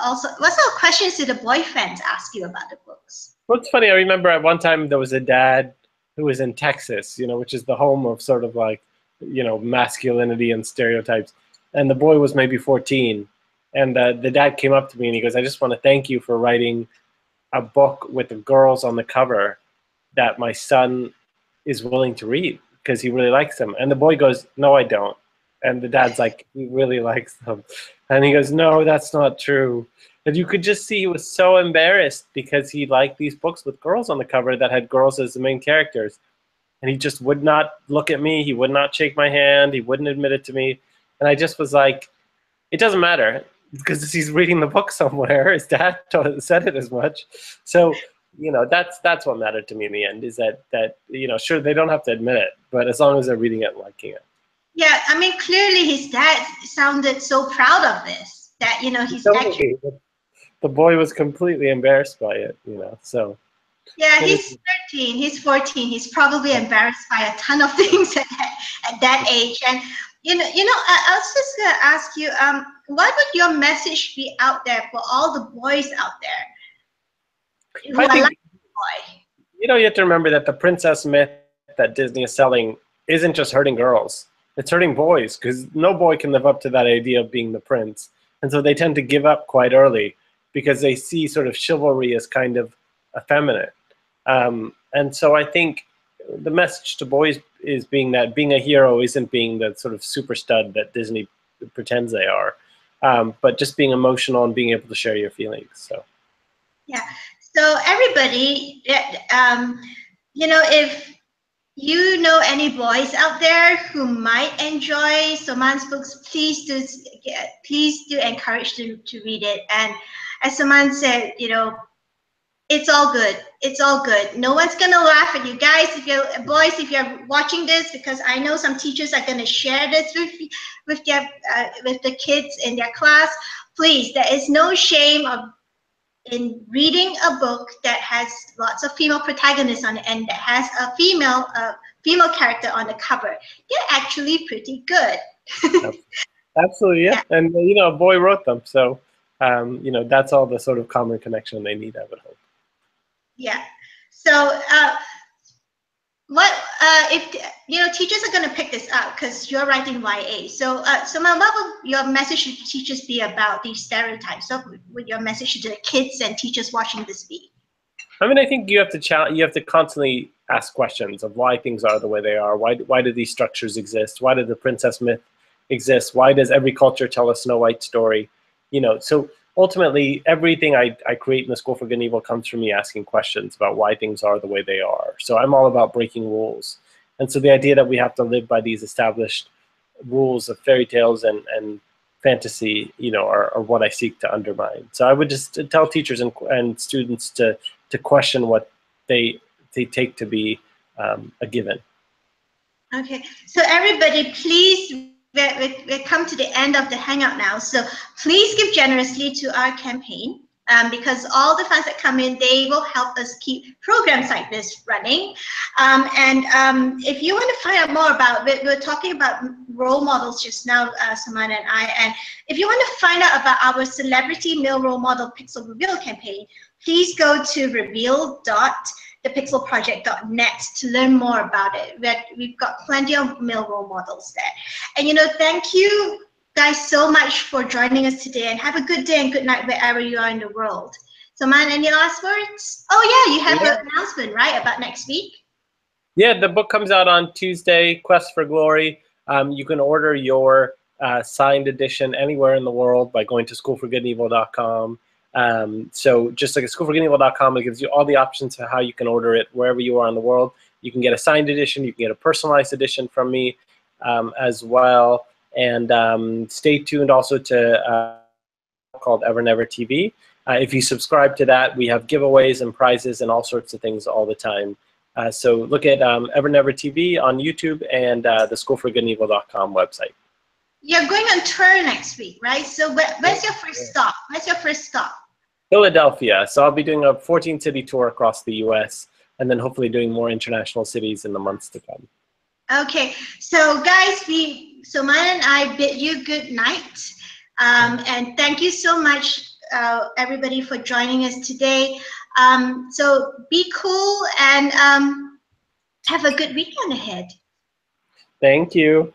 also? What sort of questions do the boyfriends ask you about the books? Well, it's funny. I remember at one time there was a dad who was in Texas, you know, which is the home of sort of like, you know, masculinity and stereotypes. And the boy was maybe 14, and the dad came up to me and he goes, "I just want to thank you for writing a book with the girls on the cover that my son is willing to read, because he really likes them." And the boy goes, "No, I don't." And the dad's like, "He really likes them." And he goes, "No, that's not true." And you could just see he was so embarrassed because he liked these books with girls on the cover that had girls as the main characters. And he just would not look at me. He would not shake my hand. He wouldn't admit it to me. And I just was like, it doesn't matter, because he's reading the book somewhere. His dad said it as much. So, you know, that's what mattered to me in the end, is that you know, sure, they don't have to admit it, but as long as they're reading it and liking it. Yeah, I mean, clearly his dad sounded so proud of this that, you know, he's actually. The boy was completely embarrassed by it, you know. So. Yeah, he's 13. He's 14. He's probably embarrassed by a ton of things at that age. And you know, I was just gonna ask you, what would your message be out there for all the boys out there who are like boy? You know, you have to remember that the princess myth that Disney is selling isn't just hurting girls. It's hurting boys, because no boy can live up to that idea of being the prince. And so they tend to give up quite early because they see sort of chivalry as kind of effeminate. And so I think the message to boys is being that being a hero isn't being the sort of super stud that Disney pretends they are, but just being emotional and being able to share your feelings. So. Yeah. So everybody, you know, if you know any boys out there who might enjoy Soman's books, please do encourage them to read it. And as Soman said, you know, it's all good. It's all good. No one's gonna laugh at you guys. If you're boys, if you're watching this, because I know some teachers are gonna share this with the kids in their class. Please, there is no shame in reading a book that has lots of female protagonists on it and that has a female character on the cover. They're actually pretty good. Absolutely, yeah. And you know, a boy wrote them, so you know, that's all the sort of common connection they need, I would hope. Yeah. So what if teachers are going to pick this up because you're writing YA? So, Soman, what will your message to teachers be about these stereotypes? What would your message to the kids and teachers watching this be? I mean, I think you have to constantly ask questions of why things are the way they are. Why do these structures exist? Why did the princess myth exist? Why does every culture tell a Snow White story? So ultimately, everything I create in the School for Good and Evil comes from me asking questions about why things are the way they are. So I'm all about breaking rules. And so the idea that we have to live by these established rules of fairy tales and fantasy, are what I seek to undermine. So I would just tell teachers and students to question what they take to be a given. Okay, so everybody, please, we've come to the end of the Hangout now. So please give generously to our campaign because all the funds that come in, they will help us keep programs like this running. If you want to find out more about, we're talking about role models just now, Soman and I, and if you want to find out about our Celebrity Male Role Model Pixel Reveal campaign, please go to reveal.thepixelproject.net to learn more about it. We've got plenty of male role models there. And thank you guys so much for joining us today, and have a good day and good night wherever you are in the world. So, man, any last words? Oh yeah, you have an announcement, right, about next week? Yeah, the book comes out on Tuesday, Quest for Glory. You can order your signed edition anywhere in the world by going to schoolforgoodandevil.com. So just like at schoolforgoodandevil.com, it gives you all the options for how you can order it wherever you are in the world. You can get a signed edition, you can get a personalized edition from me as well. And stay tuned also to called Ever Never TV. If you subscribe to that, we have giveaways and prizes and all sorts of things all the time. So look at Ever Never TV on YouTube and the schoolforgoodandevil.com website. You're going on tour next week, right? So where's your first stop? Where's your first stop? Philadelphia. So I'll be doing a 14-city tour across the U.S. and then hopefully doing more international cities in the months to come. Okay, so guys, Soman and I bid you good night. And thank you so much, everybody, for joining us today. So be cool and have a good weekend ahead. Thank you.